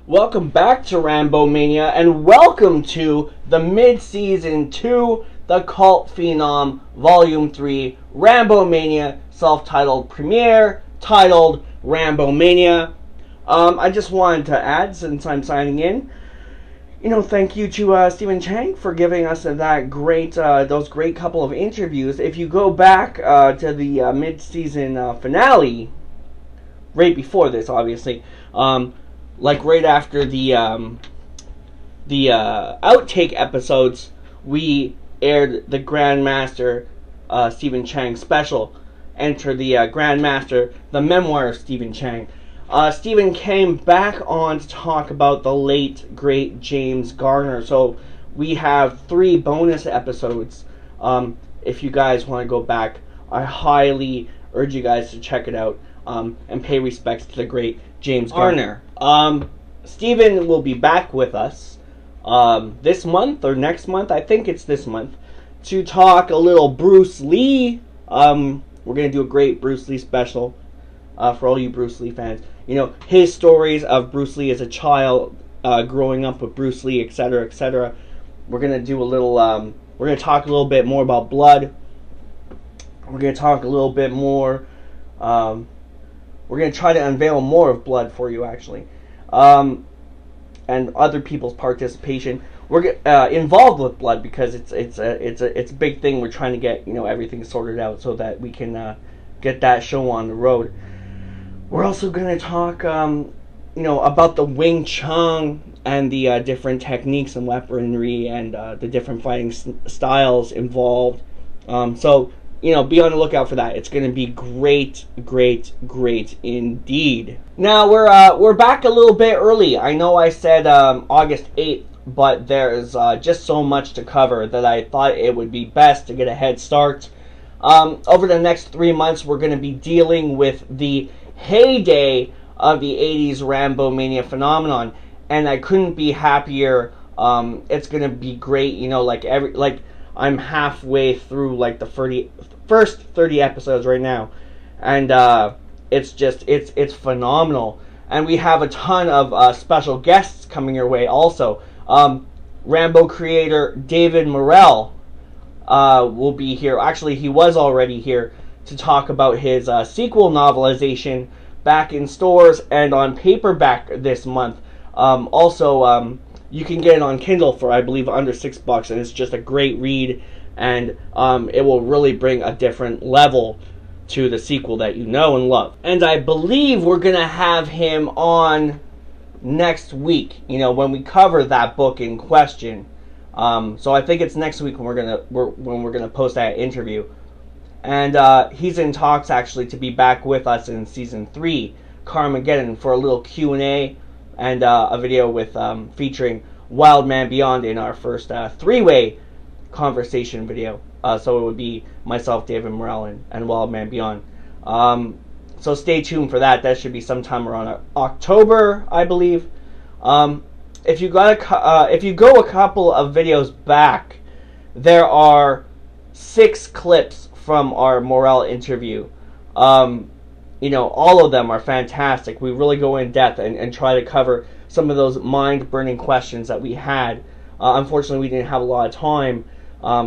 Welcome back to RAMBOMANIA, and welcome to the mid-season 2, The Cult Phenom, Volume 3, RAMBOMANIA, self-titled premiere, titled RAMBOMANIA. I just wanted to add, since I'm signing in, thank you to Stephen Chang for giving us that those great couple of interviews. If you go back to the mid-season finale, right before this, obviously, like right after the outtake episodes, we aired the Grandmaster Stephen Chang special. Enter the Grandmaster, the memoir of Stephen Chang. Stephen came back on to talk about the late, great James Garner. So we have 3 bonus episodes. If you guys want to go back, I highly urge you guys to check it out and pay respects to the great James Garner. Stephen will be back with us this month or next month. I think it's this month, to talk a little Bruce Lee. We're going to do a great Bruce Lee special for all you Bruce Lee fans. His stories of Bruce Lee as a child, growing up with Bruce Lee, etc., etc. We're going to do a little, we're going to talk a little bit more about blood. We're going to talk a little bit more, we're going to try to unveil more of blood for you, actually. And other people's participation. We're involved with blood because it's a big thing. We're trying to get everything sorted out so that we can get that show on the road. We're also going to talk about the Wing Chun and the different techniques and weaponry and the different fighting styles involved. So be on the lookout for that. It's going to be great, great, great indeed. Now we're back a little bit early. I know I said August 8th, but there's just so much to cover that I thought it would be best to get a head start. Over the next 3 months, we're going to be dealing with the heyday of the 80s RAMBOMANIA phenomenon, and I couldn't be happier. It's going to be great. I'm halfway through the first 30 episodes right now, and it's phenomenal. And we have a ton of special guests coming your way also. Rambo creator David Morrell will be here. Actually, he was already here to talk about his sequel novelization, back in stores and on paperback this month. Also, you can get it on Kindle for, I believe, under $6, and it's just a great read, and it will really bring a different level to the sequel that you know and love. And I believe we're going to have him on next week, when we cover that book in question. So I think it's next week when we're gonna post that interview. And he's in talks, actually, to be back with us in Season 3, Carmageddon, for a little Q&A and a video with featuring wildmabeyond in our first 3-way conversation video. So it would be myself, David Morrell, and wildmabeyond. So stay tuned for that. That should be sometime around October, I believe. If you go a couple of videos back, there are 6 clips from our Morrell interview. All of them are fantastic. We really go in depth and try to cover some of those mind-burning questions that we had. Unfortunately, we didn't have a lot of time,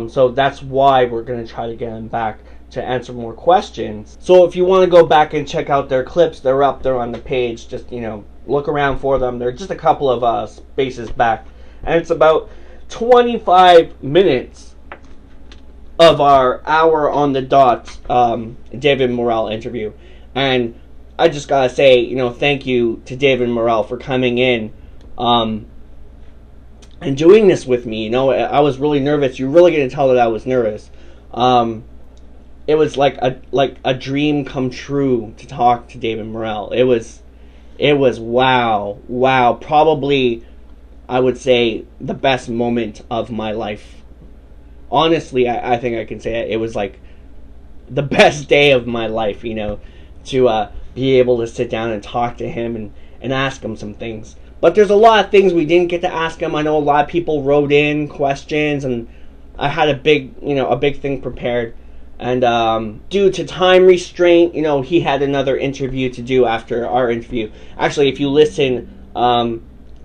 so that's why we're going to try to get them back to answer more questions. So if you want to go back and check out their clips, they're up there on the page. Just, look around for them. They're just a couple of spaces back. And it's about 25 minutes of our hour on the dot David Morrell interview. And I just gotta say, thank you to David Morrell for coming in and doing this with me. I was really nervous. You're really gonna tell that I was nervous. It was like a dream come true to talk to David Morrell. It was wow. Probably, I would say, the best moment of my life. Honestly, I think I can say it. It was like the best day of my life, to be able to sit down and talk to him and ask him some things. But there's a lot of things we didn't get to ask him. I know a lot of people wrote in questions, and I had a big thing prepared. And due to time restraint, he had another interview to do after our interview. Actually, if you listen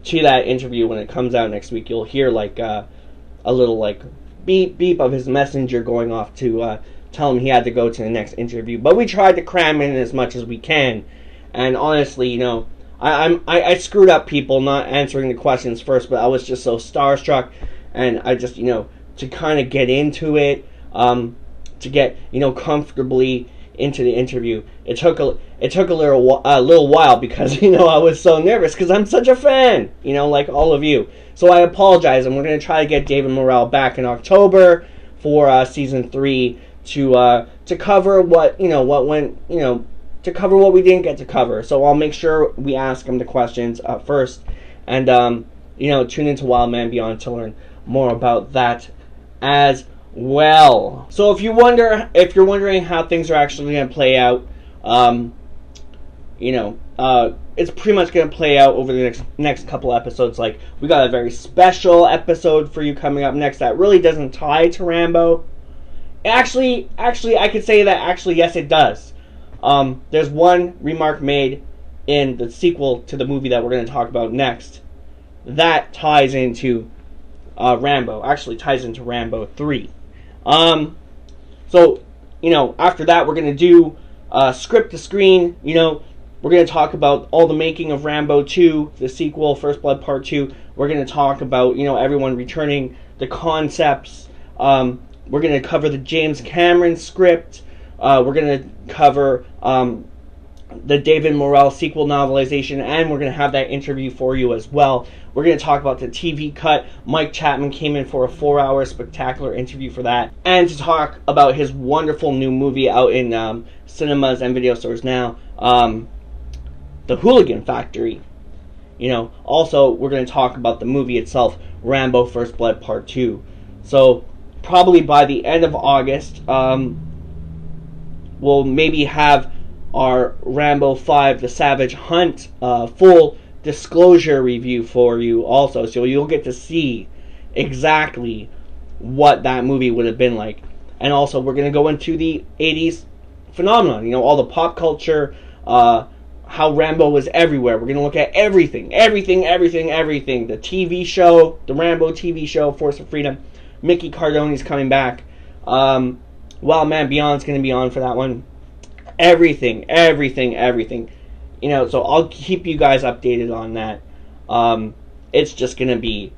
to that interview when it comes out next week. You'll hear like a little like beep beep of his messenger going off to tell him he had to go to the next interview. But we tried to cram in as much as we can, and honestly, you know, I screwed up people not answering the questions first, but I was just so starstruck, and I just, you know, to kind of get into it, to get, you know, comfortably into the interview, it took a little while because, you know, I was so nervous because I'm such a fan, you know, like all of you. So I apologize, and we're going to try to get David Morrell back in October for season 3 to cover what, you know, what went, you know, to cover what we didn't get to cover. So I'll make sure we ask him the questions first, and you know, tune into wildmabeyond to learn more about that as well. So if you're wondering how things are actually going to play out, you know, it's pretty much going to play out over the next couple episodes. Like, we got a very special episode for you coming up next that really doesn't tie to Rambo. Actually, I could say that actually, yes, it does. There's one remark made in the sequel to the movie that we're going to talk about next that ties into Rambo. Actually, ties into Rambo 3. So, you know, after that, we're going to do script to screen. You know, we're going to talk about all the making of Rambo 2, the sequel, First Blood Part 2. We're going to talk about, you know, everyone returning, the concepts. We're going to cover the James Cameron script. We're going to cover the David Morrell sequel novelization, and we're going to have that interview for you as well. We're going to talk about the TV cut. Mike Chapman came in for a 4-hour spectacular interview for that, and to talk about his wonderful new movie out in cinemas and video stores now, The Hooligan Factory. You know, also, we're going to talk about the movie itself, Rambo First Blood Part 2. So, probably by the end of August, we'll maybe have our Rambo 5 The Savage Hunt full disclosure review for you also. So you'll get to see exactly what that movie would have been like. And also, we're going to go into the 80s phenomenon. You know, all the pop culture, how Rambo was everywhere. We're going to look at everything. The TV show, the Rambo TV show, Force of Freedom. Mickey Cardone's coming back. wildmabeyond's going to be on for that one. Everything. You know, so I'll keep you guys updated on that. It's just going to be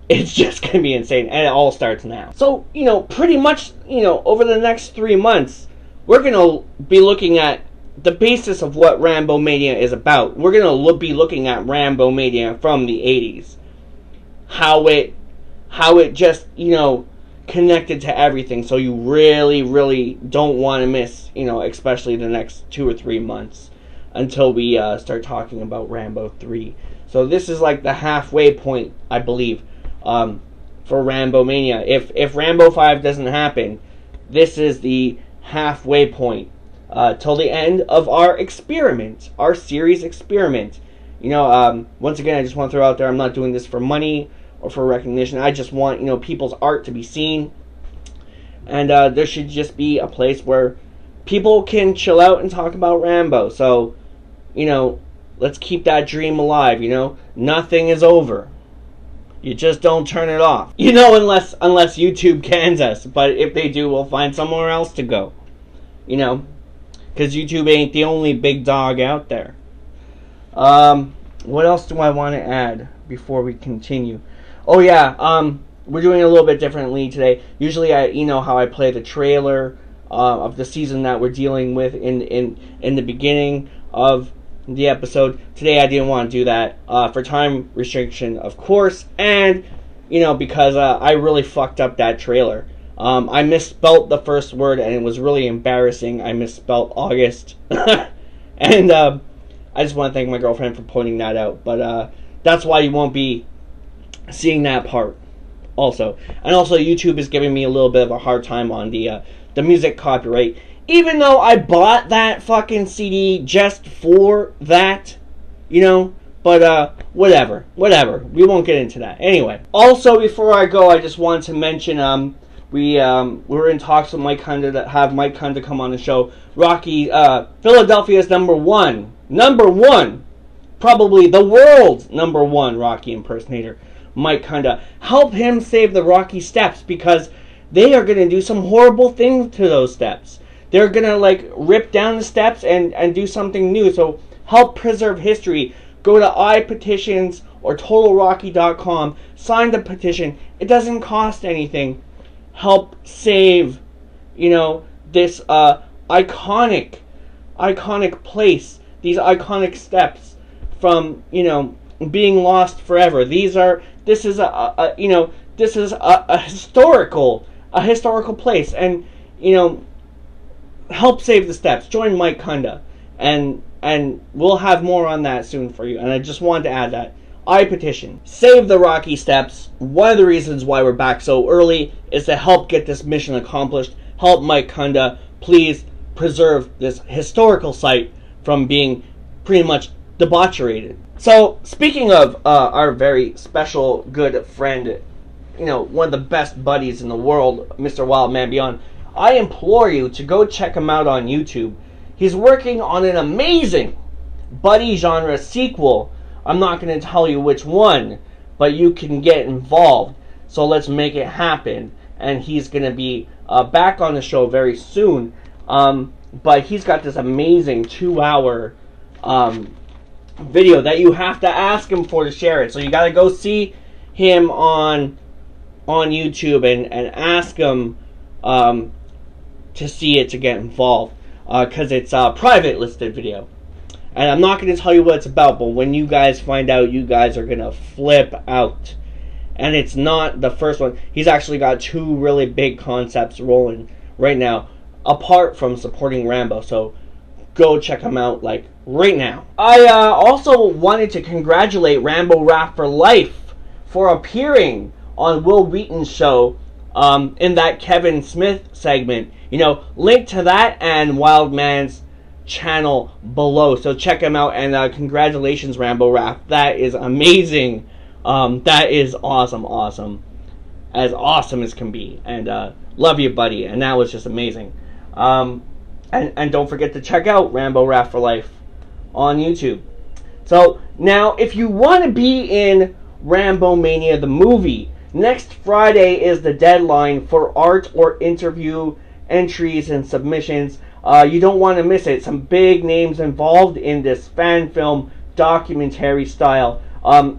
insane. And it all starts now. So, you know, pretty much, you know, over the next 3 months, we're going to be looking at the basis of what RAMBOMANIA is about. We're going to be looking at RAMBOMANIA from the 80s. How it just, you know, connected to everything. So you really don't want to miss, you know, especially the next 2 or 3 months until we start talking about Rambo 3. So this is like the halfway point, I believe, for RAMBOMANIA. If Rambo 5 doesn't happen, this is the halfway point till the end of our experiment, our series experiment. You know, once again, I just want to throw out there, I'm not doing this for money or for recognition. I just want, you know, people's art to be seen, and there should just be a place where people can chill out and talk about Rambo. So, you know, let's keep that dream alive. You know, nothing is over. You just don't turn it off. You know, unless YouTube cans us. But if they do, we'll find somewhere else to go. You know, because YouTube ain't the only big dog out there. What else do I want to add before we continue? Oh yeah, we're doing it a little bit differently today. Usually, you know how I play the trailer of the season that we're dealing with in the beginning of the episode. Today, I didn't want to do that for time restriction, of course, and you know, because I really fucked up that trailer. I misspelt the first word, and it was really embarrassing. I misspelt August, and I just want to thank my girlfriend for pointing that out. But that's why you won't be seeing that part also. And also, YouTube is giving me a little bit of a hard time on the music copyright, even though I bought that fucking CD just for that, you know. But whatever, we won't get into that. Anyway, also, before I go, I just wanted to mention we were in talks with Mike Kunda to have Mike Kunda come on the show. Rocky, Philadelphia's number one probably the world's #1 Rocky impersonator, Mike Kunda. Help him save the Rocky steps, because they are going to do some horrible things to those steps. They're going to like rip down the steps and do something new. So help preserve history. Go to iPetitions or TotalRocky.com. Sign the petition. It doesn't cost anything. Help save, this iconic place, these iconic steps from, being lost forever. This is a historical place, and help save the steps. Join Mike Kunda, and we'll have more on that soon for you. And I just wanted to add that. I petition. Save the Rocky Steps. One of the reasons why we're back so early is to help get this mission accomplished. Help Mike Kunda. Please preserve this historical site from being pretty much debaucherated. So, speaking of our very special good friend, one of the best buddies in the world, Mr. Wildmabeyond, I implore you to go check him out on YouTube. He's working on an amazing buddy genre sequel. I'm not going to tell you which one, but you can get involved. So let's make it happen. And he's going to be back on the show very soon. But he's got this amazing 2-hour video that you have to ask him for to share it. So you got to go see him on YouTube and ask him to see it to get involved. Because it's a private listed video. And I'm not going to tell you what it's about, but when you guys find out, you guys are going to flip out. And it's not the first one. He's actually got 2 really big concepts rolling right now, apart from supporting Rambo. So go check him out, like, right now. I also wanted to congratulate Rambo Rap for Life for appearing on Will Wheaton's show in that Kevin Smith segment. Link to that and Wildman's channel below, so check him out. And congratulations, Rambo Rap. That is amazing. That is awesome as can be. And love you, buddy. And that was just amazing. And don't forget to check out Rambo Rap for Life on YouTube. So now, if you want to be in RAMBOMANIA the movie, next Friday is the deadline for art or interview entries and submissions. You don't want to miss it. Some big names involved in this fan film documentary style,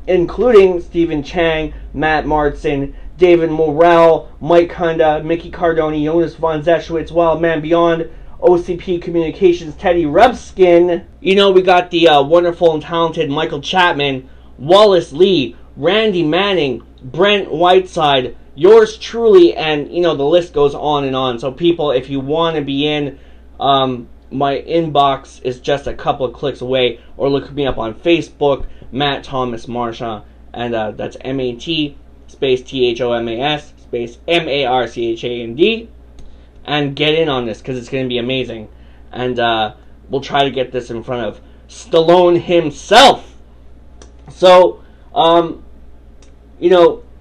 including Stephen Chang, Matt Martson, David Morrell, Mike Kunda, Mickey Cardoni, Jonas von Zeschwitz, Wildmabeyond, OCP Communications, Teddy Rubskin. We got the wonderful and talented Michael Chapman, Wallace Lee, Randy Manning, Brent Whiteside, yours truly, and the list goes on and on. So people, if you want to be in, my inbox is just a couple of clicks away, or look me up on Facebook, Matt Thomas Marchand, and that's MAT space THOMAS space MARCHAND, and get in on this, because it's going to be amazing. And we'll try to get this in front of Stallone himself. So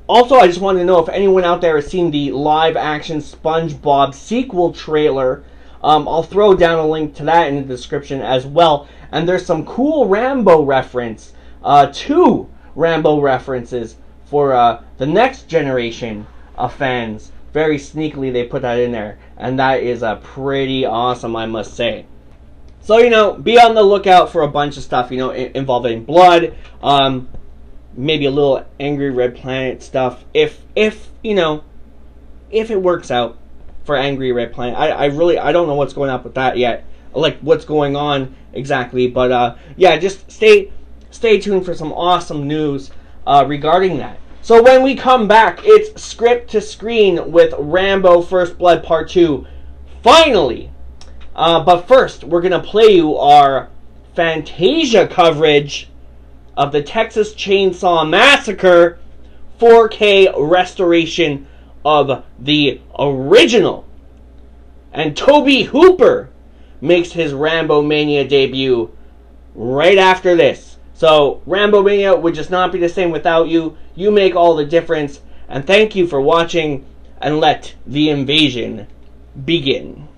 also, I just wanted to know if anyone out there has seen the live-action SpongeBob sequel trailer. I'll throw down a link to that in the description as well. And there's some cool Rambo reference, 2 Rambo references for the next generation of fans. Very sneakily, they put that in there. And that is pretty awesome, I must say. So, be on the lookout for a bunch of stuff, involving blood, maybe a little Angry Red Planet stuff, if it works out for Angry Red Planet. I don't know what's going on with that yet, like what's going on exactly, but yeah, just stay tuned for some awesome news regarding that. So when we come back, it's script to screen with Rambo First Blood Part 2, finally. But first, we're going to play you our Fantasia coverage of the Texas Chainsaw Massacre 4K restoration of the original. And Toby Hooper makes his RAMBOMANIA debut right after this. So, RAMBOMANIA would just not be the same without you. You make all the difference. And thank you for watching, and let the invasion begin.